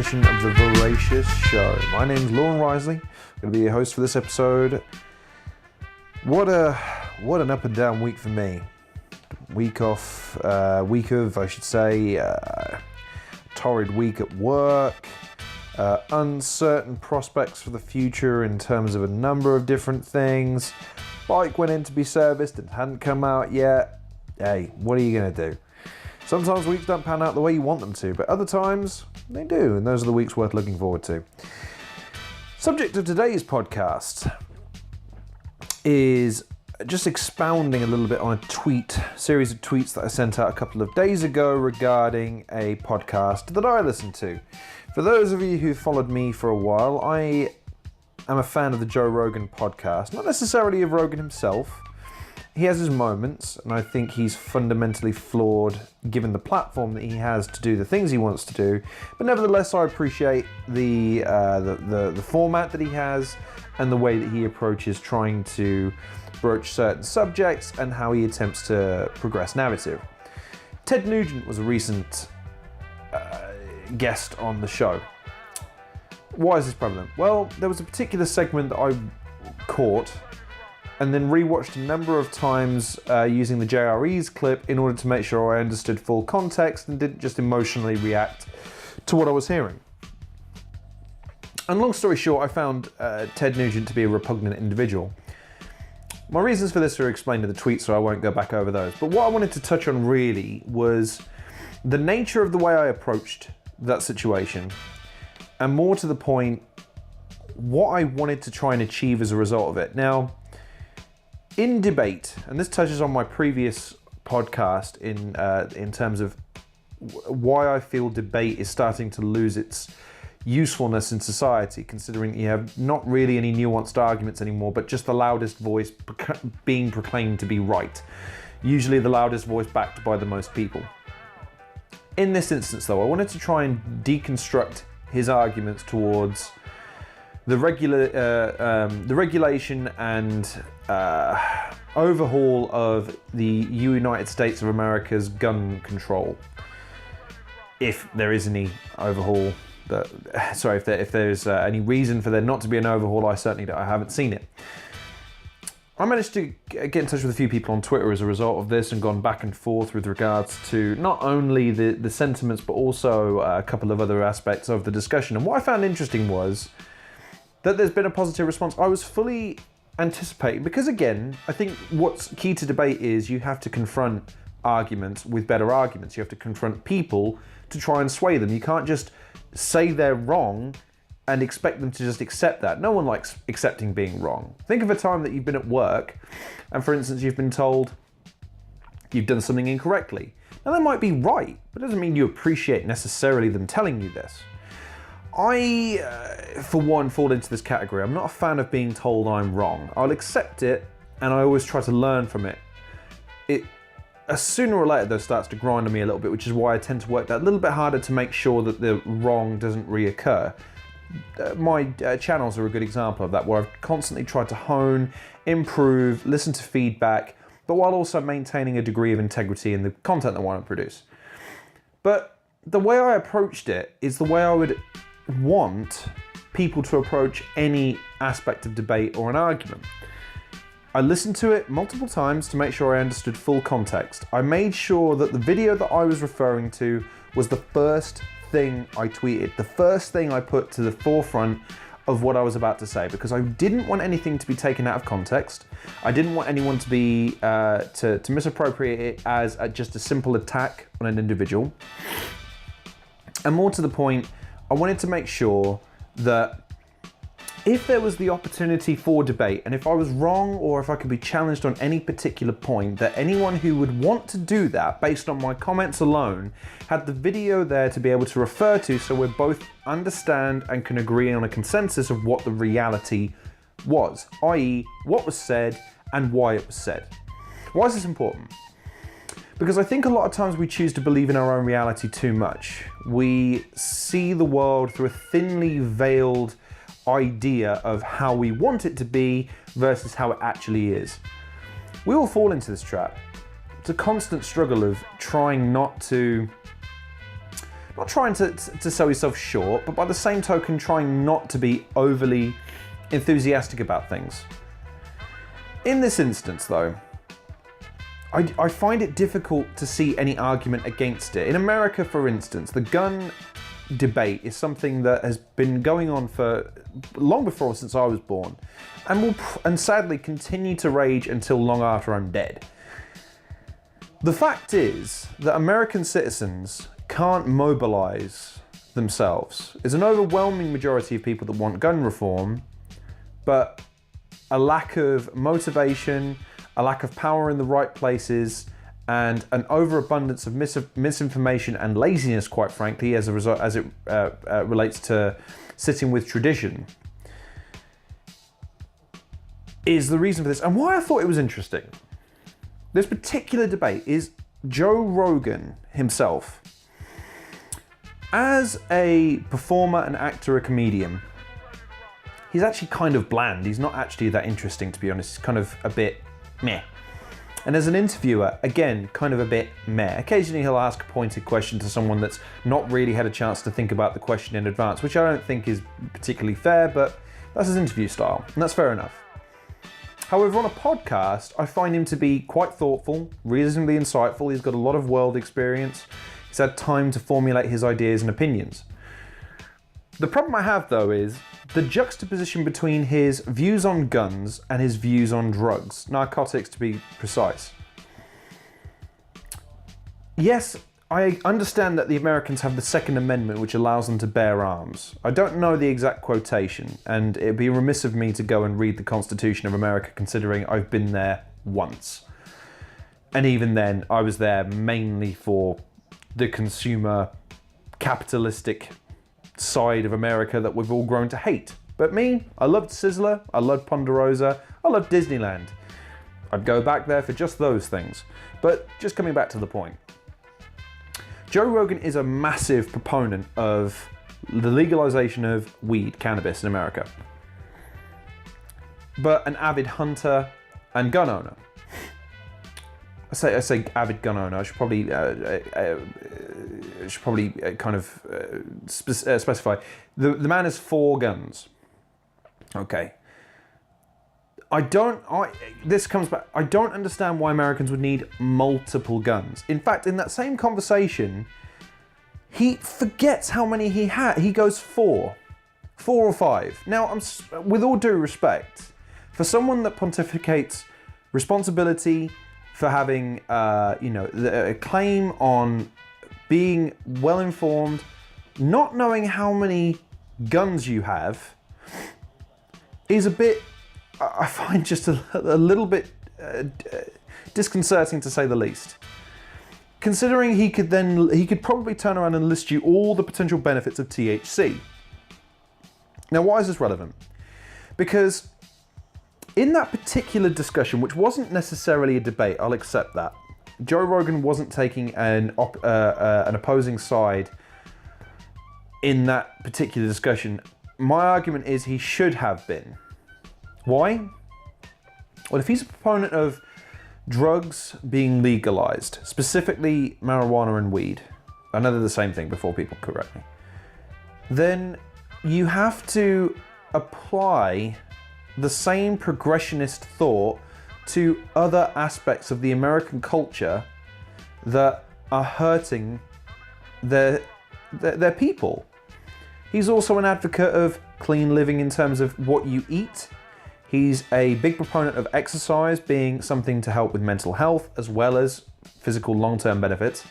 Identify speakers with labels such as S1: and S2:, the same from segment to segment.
S1: edition of the Veracious Show. My name's Lauren Risley. I'm going to be your host for this episode. What an up and down week for me. Week of, I should say, torrid week at work. Uncertain prospects for the future in terms of a number of different things. Bike went in to be serviced and hadn't come out yet. Hey, what are you going to do? Sometimes weeks don't pan out the way you want them to, but other times they do, and those are the weeks worth looking forward to. Subject of today's podcast is just expounding a little bit on a series of tweets that I sent out a couple of days ago regarding a podcast that I listened to. For those of you who followed me for a while, I am a fan of the Joe Rogan podcast, not necessarily of Rogan himself. He has his moments, and I think he's fundamentally flawed given the platform that he has to do the things he wants to do. But nevertheless, I appreciate the format that he has and the way that he approaches trying to broach certain subjects and how he attempts to progress narrative. Ted Nugent was a recent guest on the show. Why is this prevalent? Well, there was a particular segment that I caught and then rewatched a number of times using the JRE's clip in order to make sure I understood full context and didn't just emotionally react to what I was hearing. And long story short, I found Ted Nugent to be a repugnant individual. My reasons for this are explained in the tweet, so I won't go back over those. But what I wanted to touch on really was the nature of the way I approached that situation, and more to the point, what I wanted to try and achieve as a result of it. Now, in debate, and this touches on my previous podcast in terms of why I feel debate is starting to lose its usefulness in society, considering you have not really any nuanced arguments anymore, but just the loudest voice being proclaimed to be right. Usually the loudest voice backed by the most people. In this instance, though, I wanted to try and deconstruct his arguments towards the regulation and overhaul of the United States of America's gun control. If there is any overhaul, if there's any reason for there not to be an overhaul, I haven't seen it. I managed to get in touch with a few people on Twitter as a result of this and gone back and forth with regards to not only the sentiments but also a couple of other aspects of the discussion. And what I found interesting was that there's been a positive response. I was fully anticipating, because again, I think what's key to debate is you have to confront arguments with better arguments. You have to confront people to try and sway them. You can't just say they're wrong and expect them to just accept that. No one likes accepting being wrong. Think of a time that you've been at work and, for instance, you've been told you've done something incorrectly. Now, that might be right, but it doesn't mean you appreciate necessarily them telling you this. I, for one, fall into this category. I'm not a fan of being told I'm wrong. I'll accept it, and I always try to learn from it. Sooner or later, though, starts to grind on me a little bit, which is why I tend to work that a little bit harder to make sure that the wrong doesn't reoccur. My channels are a good example of that, where I've constantly tried to hone, improve, listen to feedback, but while also maintaining a degree of integrity in the content that I want to produce. But the way I approached it is the way I would want people to approach any aspect of debate or an argument. I listened to it multiple times to make sure I understood full context. I made sure that the video that I was referring to was the first thing I tweeted, the first thing I put to the forefront of what I was about to say, because I didn't want anything to be taken out of context. I didn't want anyone to be to misappropriate it as just a simple attack on an individual. And more to the point, I wanted to make sure that if there was the opportunity for debate, and if I was wrong or if I could be challenged on any particular point, that anyone who would want to do that based on my comments alone had the video there to be able to refer to, so we both understand and can agree on a consensus of what the reality was, i.e. what was said and why it was said. Why is this important? Because I think a lot of times we choose to believe in our own reality too much. We see the world through a thinly veiled idea of how we want it to be versus how it actually is. We all fall into this trap. It's a constant struggle of trying not to not trying to sell yourself short, but by the same token, trying not to be overly enthusiastic about things. In this instance, though, I find it difficult to see any argument against it. In America, for instance, the gun debate is something that has been going on for long before since I was born, and will sadly continue to rage until long after I'm dead. The fact is that American citizens can't mobilize themselves. There's an overwhelming majority of people that want gun reform, but a lack of motivation, a lack of power in the right places, and an overabundance of misinformation and laziness, quite frankly, as a result, as it relates to sitting with tradition, is the reason for this. And why I thought it was interesting. This particular debate is Joe Rogan himself. As a performer, an actor, a comedian, he's actually kind of bland. He's not actually that interesting, to be honest. He's kind of a bit meh. And as an interviewer, again, kind of a bit meh. Occasionally he'll ask a pointed question to someone that's not really had a chance to think about the question in advance, which I don't think is particularly fair, but that's his interview style, and that's fair enough. However, on a podcast, I find him to be quite thoughtful, reasonably insightful. He's got a lot of world experience. He's had time to formulate his ideas and opinions. The problem I have, though, is the juxtaposition between his views on guns and his views on drugs, narcotics to be precise. Yes, I understand that the Americans have the Second Amendment, which allows them to bear arms. I don't know the exact quotation, and it'd be remiss of me to go and read the Constitution of America, considering I've been there once. And even then, I was there mainly for the consumer capitalistic side of America that we've all grown to hate. But me, I loved Sizzler, I loved Ponderosa, I loved Disneyland. I'd go back there for just those things. But just coming back to the point. Joe Rogan is a massive proponent of the legalization of weed, cannabis in America. But an avid hunter and gun owner. I say avid gun owner. I should probably specify. The man has 4 guns. Okay. This comes back. I don't understand why Americans would need multiple guns. In fact, in that same conversation, he forgets how many he had. He goes 4 or 5. Now, with all due respect, for someone that pontificates responsibility for having, a claim on being well informed, not knowing how many guns you have, is a bit, I find just a little bit disconcerting, to say the least. Considering he could probably turn around and list you all the potential benefits of THC. Now, why is this relevant? Because in that particular discussion, which wasn't necessarily a debate, I'll accept that, Joe Rogan wasn't taking an opposing side in that particular discussion. My argument is he should have been. Why? Well, if he's a proponent of drugs being legalized, specifically marijuana and weed, I know they're the same thing before people correct me, then you have to apply the same progressionist thought to other aspects of the American culture that are hurting their people. He's also an advocate of clean living in terms of what you eat. He's a big proponent of exercise being something to help with mental health as well as physical long-term benefits.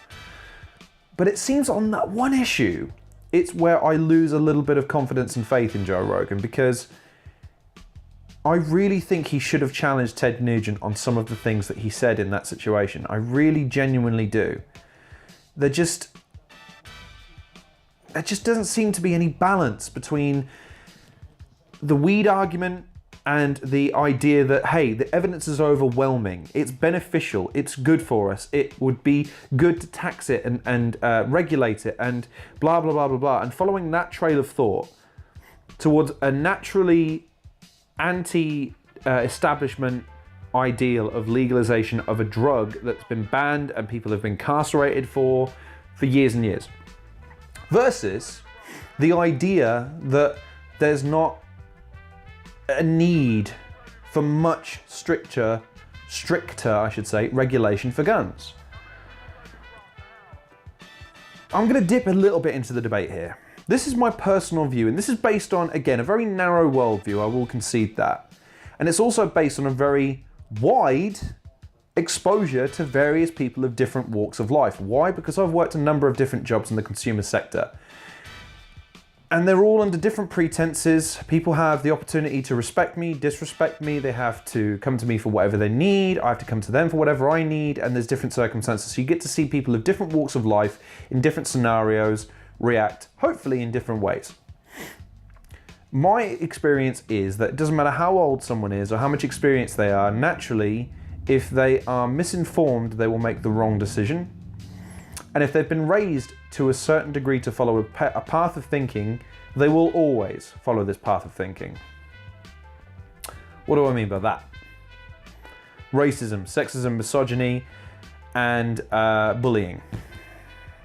S1: But it seems on that one issue, it's where I lose a little bit of confidence and faith in Joe Rogan, because I really think he should have challenged Ted Nugent on some of the things that he said in that situation. I really genuinely do. There just doesn't seem to be any balance between the weed argument and the idea that, hey, the evidence is overwhelming, it's beneficial, it's good for us, it would be good to tax it and regulate it, and blah, blah, blah, blah, blah. And following that trail of thought towards a naturally anti-establishment ideal of legalization of a drug that's been banned and people have been incarcerated for years and years. Versus the idea that there's not a need for much stricter, I should say, regulation for guns. I'm going to dip a little bit into the debate here. This is my personal view, and this is based on, again, a very narrow worldview, I will concede that. And it's also based on a very wide exposure to various people of different walks of life. Why? Because I've worked a number of different jobs in the consumer sector. And they're all under different pretenses. People have the opportunity to respect me, disrespect me. They have to come to me for whatever they need. I have to come to them for whatever I need. And there's different circumstances. So you get to see people of different walks of life in different scenarios react, hopefully in different ways. My experience is that it doesn't matter how old someone is or how much experience they are, naturally, if they are misinformed, they will make the wrong decision. And if they've been raised to a certain degree to follow a path of thinking, they will always follow this path of thinking. What do I mean by that? Racism, sexism, misogyny, and bullying.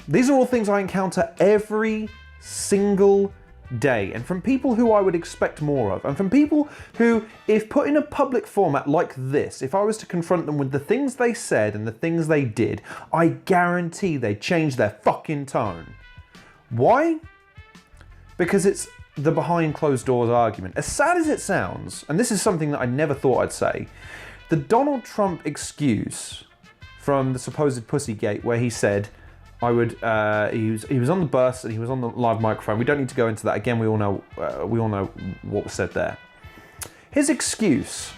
S1: These are all things I encounter every single day, and from people who I would expect more of, and from people who, if put in a public format like this, if I was to confront them with the things they said and the things they did, I guarantee they'd change their fucking tone. Why? Because it's the behind closed doors argument. As sad as it sounds, and this is something that I never thought I'd say, the Donald Trump excuse from the supposed Pussygate, where he said, he was on the bus and he was on the live microphone. We don't need to go into that again. We all know what was said there. His excuse: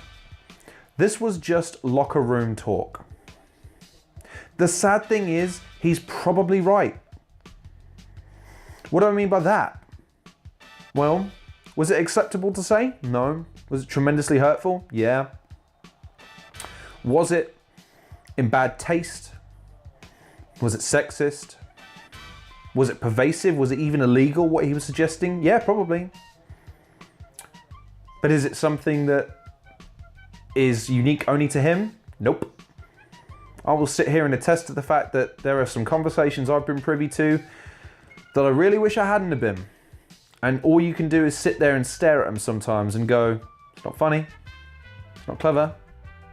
S1: this was just locker room talk. The sad thing is, he's probably right. What do I mean by that? Well, was it acceptable to say? No. Was it tremendously hurtful? Yeah. Was it in bad taste? Was it sexist? Was it pervasive? Was it even illegal, what he was suggesting? Yeah, probably. But is it something that is unique only to him? Nope. I will sit here and attest to the fact that there are some conversations I've been privy to that I really wish I hadn't have been. And all you can do is sit there and stare at them sometimes and go, it's not funny, it's not clever,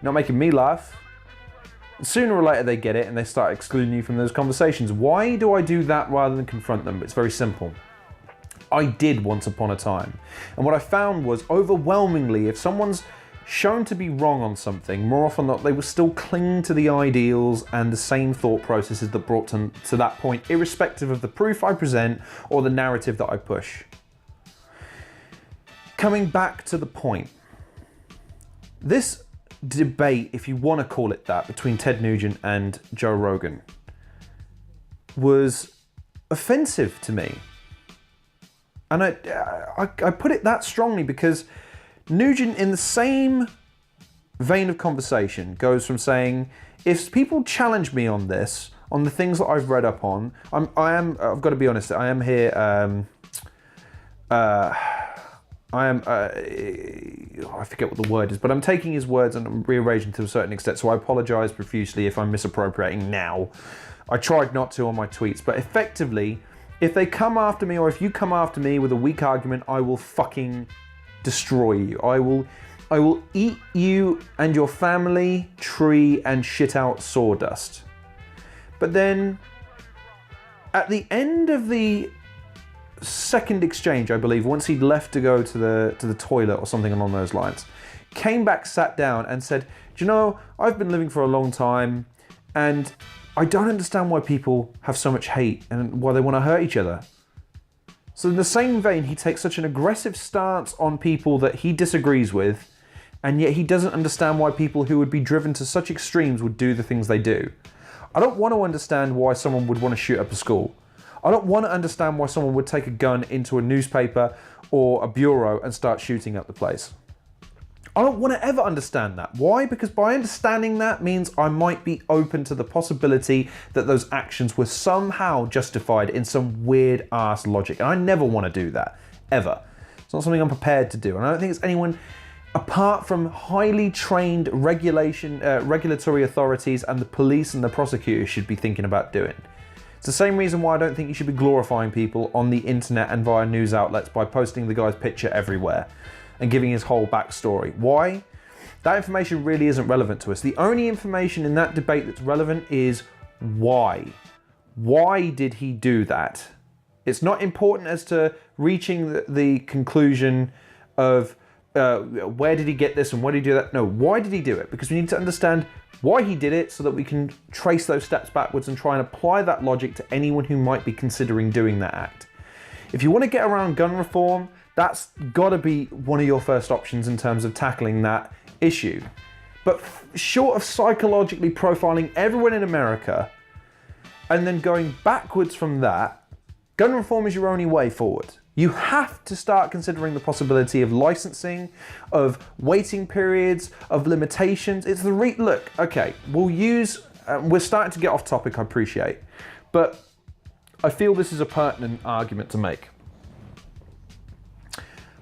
S1: not making me laugh. Sooner or later they get it and they start excluding you from those conversations. Why do I do that rather than confront them? It's very simple. I did once upon a time. And what I found was, overwhelmingly, if someone's shown to be wrong on something, more often than not, they will still cling to the ideals and the same thought processes that brought them to that point, irrespective of the proof I present or the narrative that I push. Coming back to the point, this debate, if you want to call it that, between Ted Nugent and Joe Rogan was offensive to me. And I put it that strongly because Nugent, in the same vein of conversation, goes from saying, if people challenge me on this, on the things that I've read up on, I've got to be honest, I am here, I forget what the word is, but I'm taking his words and I'm rearranging to a certain extent, so I apologise profusely if I'm misappropriating now. I tried not to on my tweets, but effectively, if they come after me, or if you come after me with a weak argument, I will fucking destroy you. I will eat you and your family, tree, and shit out sawdust. But then, at the end of the second exchange, I believe, once he'd left to go to the toilet or something along those lines, came back, sat down and said, do you know, I've been living for a long time and I don't understand why people have so much hate and why they want to hurt each other. So in the same vein, he takes such an aggressive stance on people that he disagrees with, and yet he doesn't understand why people who would be driven to such extremes would do the things they do. I don't want to understand why someone would want to shoot up a school. I don't want to understand why someone would take a gun into a newspaper or a bureau and start shooting up the place. I don't want to ever understand that. Why? Because by understanding that means I might be open to the possibility that those actions were somehow justified in some weird ass logic. And I never want to do that, ever. It's not something I'm prepared to do. And I don't think it's anyone apart from highly trained regulatory authorities and the police and the prosecutors should be thinking about doing. It's the same reason why I don't think you should be glorifying people on the internet and via news outlets by posting the guy's picture everywhere and giving his whole backstory. Why? That information really isn't relevant to us. The only information in that debate that's relevant is why. Why did he do that? It's not important as to reaching the conclusion of where did he get this and why did he do that? No, why did he do it? Because we need to understand why he did it so that we can trace those steps backwards and try and apply that logic to anyone who might be considering doing that act. If you want to get around gun reform, that's got to be one of your first options in terms of tackling that issue. But short of psychologically profiling everyone in America and then going backwards from that, gun reform is your only way forward. You have to start considering the possibility of licensing, of waiting periods, of limitations. It's the look, okay, we're starting to get off topic, I appreciate, but I feel this is a pertinent argument to make.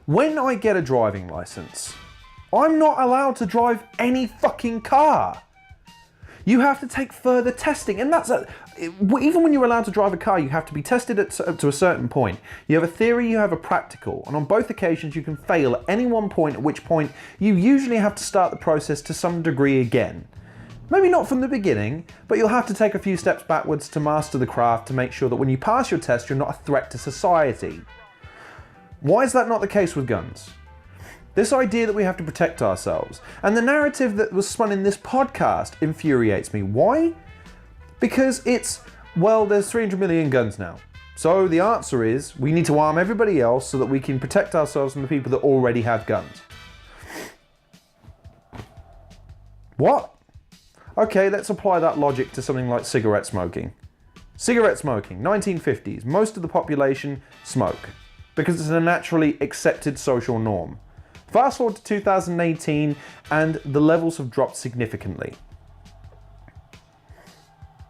S1: When I get a driving license, I'm not allowed to drive any fucking car. You have to take further testing, and even when you're allowed to drive a car, you have to be tested to a certain point. You have a theory, you have a practical, and on both occasions you can fail at any one point, at which point you usually have to start the process to some degree again. Maybe not from the beginning, but you'll have to take a few steps backwards to master the craft to make sure that when you pass your test, you're not a threat to society. Why is that not the case with guns? This idea that we have to protect ourselves, and the narrative that was spun in this podcast infuriates me. Why? Because there's 300 million guns now. So the answer is, we need to arm everybody else so that we can protect ourselves from the people that already have guns. What? Okay, let's apply that logic to something like cigarette smoking. Cigarette smoking, 1950s, most of the population smoke because it's a naturally accepted social norm. Fast forward to 2018 and the levels have dropped significantly.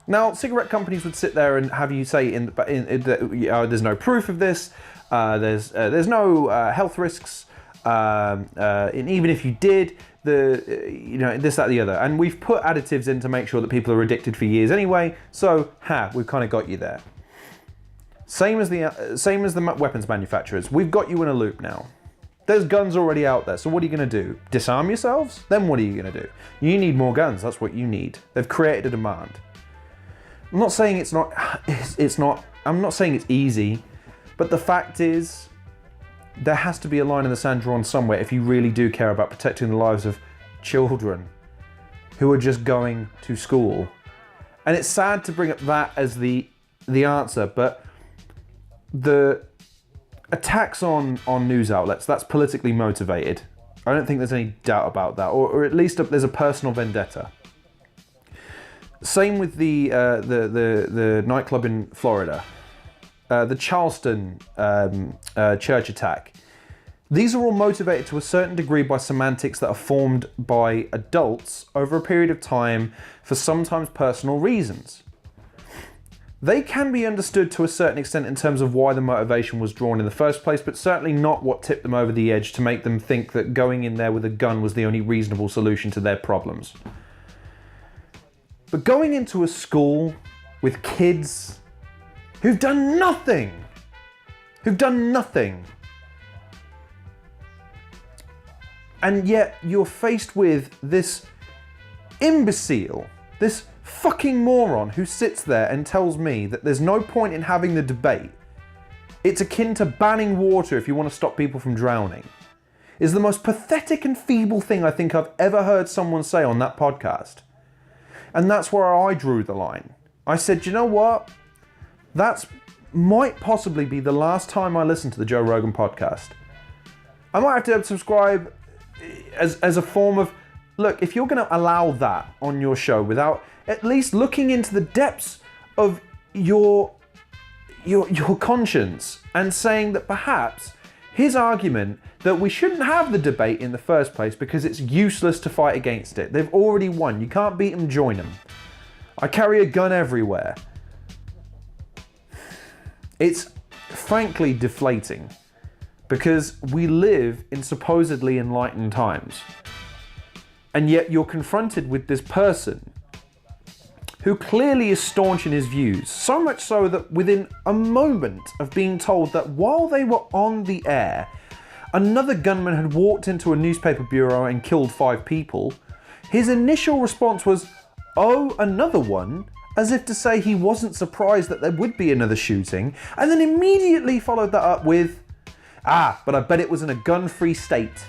S1: Now, cigarette companies would sit there and have you say there's no proof of this, there's no health risks, and even if you did, this, that, the other. And we've put additives in to make sure that people are addicted for years anyway, so we've kind of got you there. Same as the weapons manufacturers, we've got you in a loop now. There's guns already out there, so what are you going to do? Disarm yourselves? Then what are you going to do? You need more guns, that's what you need. They've created a demand. I'm not saying I'm not saying it's easy, but the fact is, there has to be a line in the sand drawn somewhere if you really do care about protecting the lives of children who are just going to school. And it's sad to bring up that as the answer, but the attacks on news outlets, that's politically motivated. I don't think there's any doubt about that, or at least there's a personal vendetta. Same with the nightclub in Florida, the Charleston church attack. These are all motivated to a certain degree by semantics that are formed by adults over a period of time for sometimes personal reasons. They can be understood to a certain extent in terms of why the motivation was drawn in the first place, but certainly not what tipped them over the edge to make them think that going in there with a gun was the only reasonable solution to their problems. But going into a school with kids who've done nothing, and yet you're faced with this imbecile, this fucking moron who sits there and tells me that there's no point in having the debate. It's akin to banning water if you want to stop people from drowning. Is the most pathetic and feeble thing I think I've ever heard someone say on that podcast. And that's where I drew the line. I said, you know what? That might possibly be the last time I listen to the Joe Rogan podcast. I might have to subscribe as a form of, look, if you're going to allow that on your show without at least looking into the depths of your conscience and saying that perhaps his argument that we shouldn't have the debate in the first place because it's useless to fight against it. They've already won. You can't beat them, join them. I carry a gun everywhere. It's frankly deflating because we live in supposedly enlightened times. And yet you're confronted with this person who clearly is staunch in his views, so much so that within a moment of being told that while they were on the air, another gunman had walked into a newspaper bureau and killed 5 people, his initial response was, "Oh, another one?" as if to say he wasn't surprised that there would be another shooting, and then immediately followed that up with, but I bet it was in a gun-free state.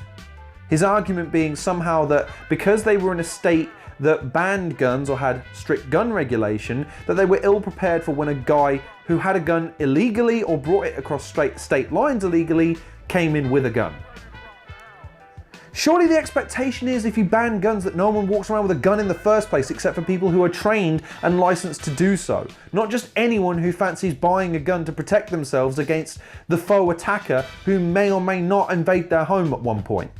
S1: His argument being somehow that because they were in a state that banned guns or had strict gun regulation, that they were ill prepared for when a guy who had a gun illegally or brought it across state lines illegally came in with a gun. Surely the expectation is if you ban guns that no one walks around with a gun in the first place except for people who are trained and licensed to do so. Not just anyone who fancies buying a gun to protect themselves against the foe attacker who may or may not invade their home at one point.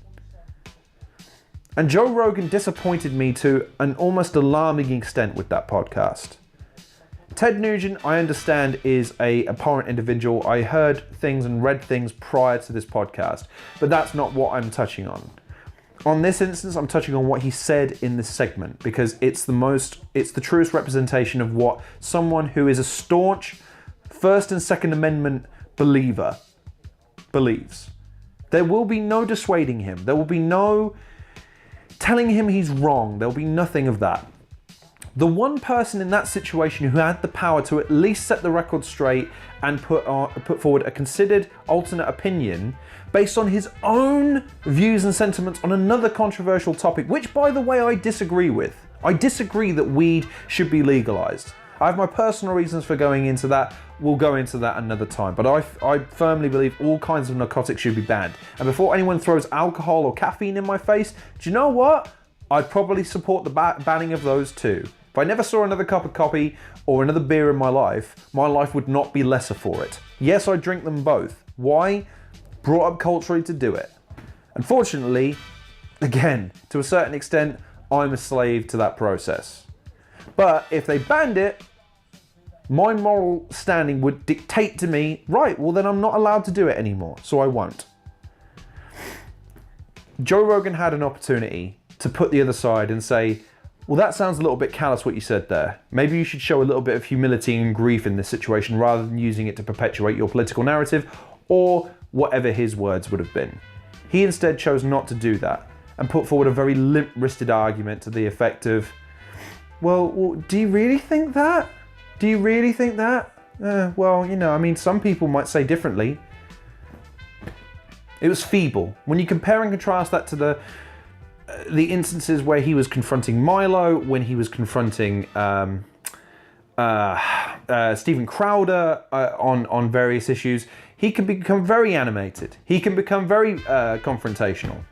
S1: And Joe Rogan disappointed me to an almost alarming extent with that podcast. Ted Nugent, I understand, is an abhorrent individual. I heard things and read things prior to this podcast, but that's not what I'm touching on. On this instance, I'm touching on what he said in this segment because it's the truest representation of what someone who is a staunch First and Second Amendment believer believes. There will be no dissuading him. There will be no telling him he's wrong. There'll be nothing of that. The one person in that situation who had the power to at least set the record straight and put forward a considered alternate opinion based on his own views and sentiments on another controversial topic, which by the way I disagree with. I disagree that weed should be legalized. I have my personal reasons for going into that. We'll go into that another time. But I firmly believe all kinds of narcotics should be banned. And before anyone throws alcohol or caffeine in my face, do you know what? I'd probably support the banning of those too. If I never saw another cup of coffee or another beer in my life would not be lesser for it. Yes, I drink them both. Why? Brought up culturally to do it. Unfortunately, again, to a certain extent, I'm a slave to that process. But if they banned it, my moral standing would dictate to me, right, well then I'm not allowed to do it anymore, so I won't. Joe Rogan had an opportunity to put the other side and say, well, that sounds a little bit callous what you said there. Maybe you should show a little bit of humility and grief in this situation rather than using it to perpetuate your political narrative or whatever his words would have been. He instead chose not to do that and put forward a very limp-wristed argument to the effect of, well, do you really think that? Do you really think that? Well, you know, I mean, some people might say differently. It was feeble. When you compare and contrast that to the instances where he was confronting Milo, when he was confronting Steven Crowder on various issues, he can become very animated. He can become very confrontational.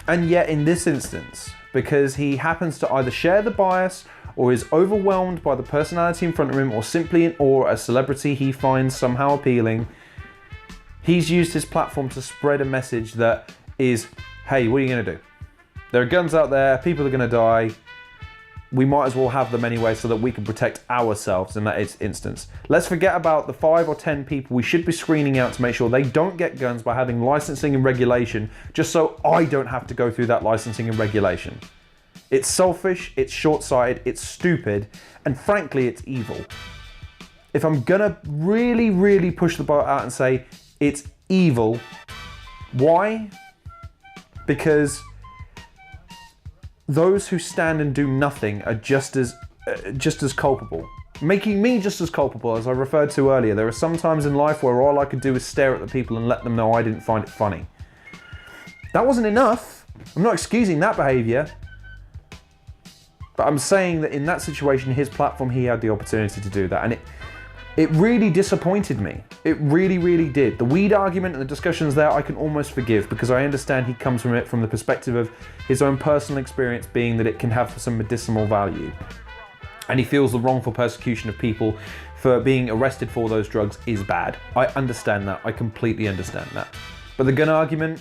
S1: And yet in this instance, because he happens to either share the bias or is overwhelmed by the personality in front of him or simply in awe at a celebrity he finds somehow appealing, he's used his platform to spread a message that is, hey, what are you going to do? There are guns out there, people are going to die. We might as well have them anyway so that we can protect ourselves in that instance. Let's forget about the 5 or 10 people we should be screening out to make sure they don't get guns by having licensing and regulation, just so I don't have to go through that licensing and regulation. It's selfish, it's short-sighted, it's stupid, and frankly, it's evil. If I'm gonna really, really push the boat out and say it's evil, why? Because those who stand and do nothing are just as culpable. Making me just as culpable, as I referred to earlier. There are some times in life where all I could do is stare at the people and let them know I didn't find it funny. That wasn't enough. I'm not excusing that behavior. But I'm saying that in that situation, his platform, he had the opportunity to do that. And it really disappointed me. It really, really did. The weed argument and the discussions there, I can almost forgive because I understand he comes from it from the perspective of his own personal experience being that it can have some medicinal value. And he feels the wrongful persecution of people for being arrested for those drugs is bad. I understand that. I completely understand that. But the gun argument,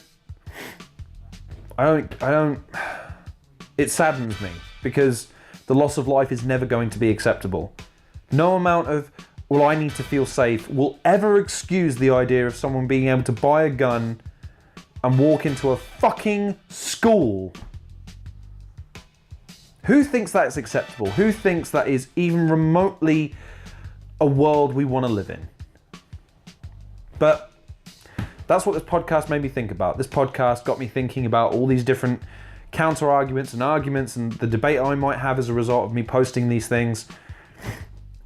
S1: it saddens me because the loss of life is never going to be acceptable. No amount of, well, I need to feel safe will ever excuse the idea of someone being able to buy a gun and walk into a fucking school Who thinks that's acceptable? Who thinks that is even remotely a world we want to live in? But that's what this podcast made me think about. This podcast got me thinking about all these different counter arguments and the debate I might have as a result of me posting these things.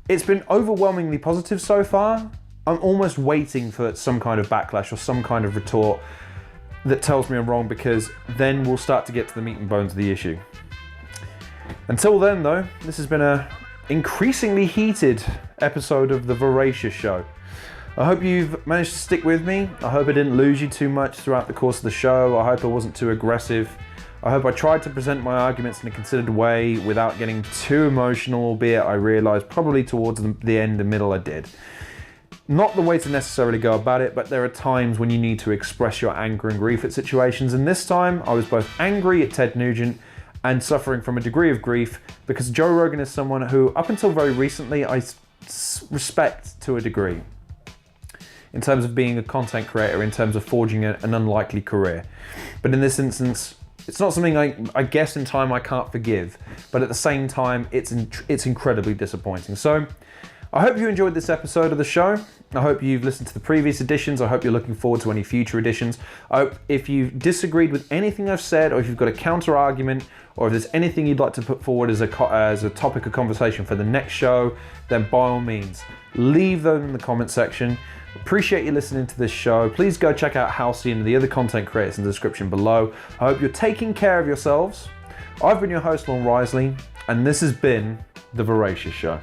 S1: It's been overwhelmingly positive so far. I'm almost waiting for some kind of backlash or some kind of retort that tells me I'm wrong, because then we'll start to get to the meat and bones of the issue. Until then though, this has been a increasingly heated episode of the Veracious Show. I hope you've managed to stick with me. I hope I didn't lose you too much throughout the course of the show. I hope I wasn't too aggressive. I hope I tried to present my arguments in a considered way without getting too emotional, albeit I realised probably towards the end and middle I did. Not the way to necessarily go about it, but there are times when you need to express your anger and grief at situations, and this time I was both angry at Ted Nugent and suffering from a degree of grief because Joe Rogan is someone who, up until very recently, I respect to a degree. In terms of being a content creator, in terms of forging an unlikely career. But in this instance, it's not something I guess in time I can't forgive, but at the same time, it's incredibly disappointing. So I hope you enjoyed this episode of the show. I hope you've listened to the previous editions. I hope you're looking forward to any future editions. I hope if you've disagreed with anything I've said, or if you've got a counter argument, or if there's anything you'd like to put forward as a topic of conversation for the next show, then by all means, leave those in the comment section. Appreciate you listening to this show. Please go check out Halsey and the other content creators in the description below. I hope you're taking care of yourselves. I've been your host, Lon Risley, and this has been The Veracious Show.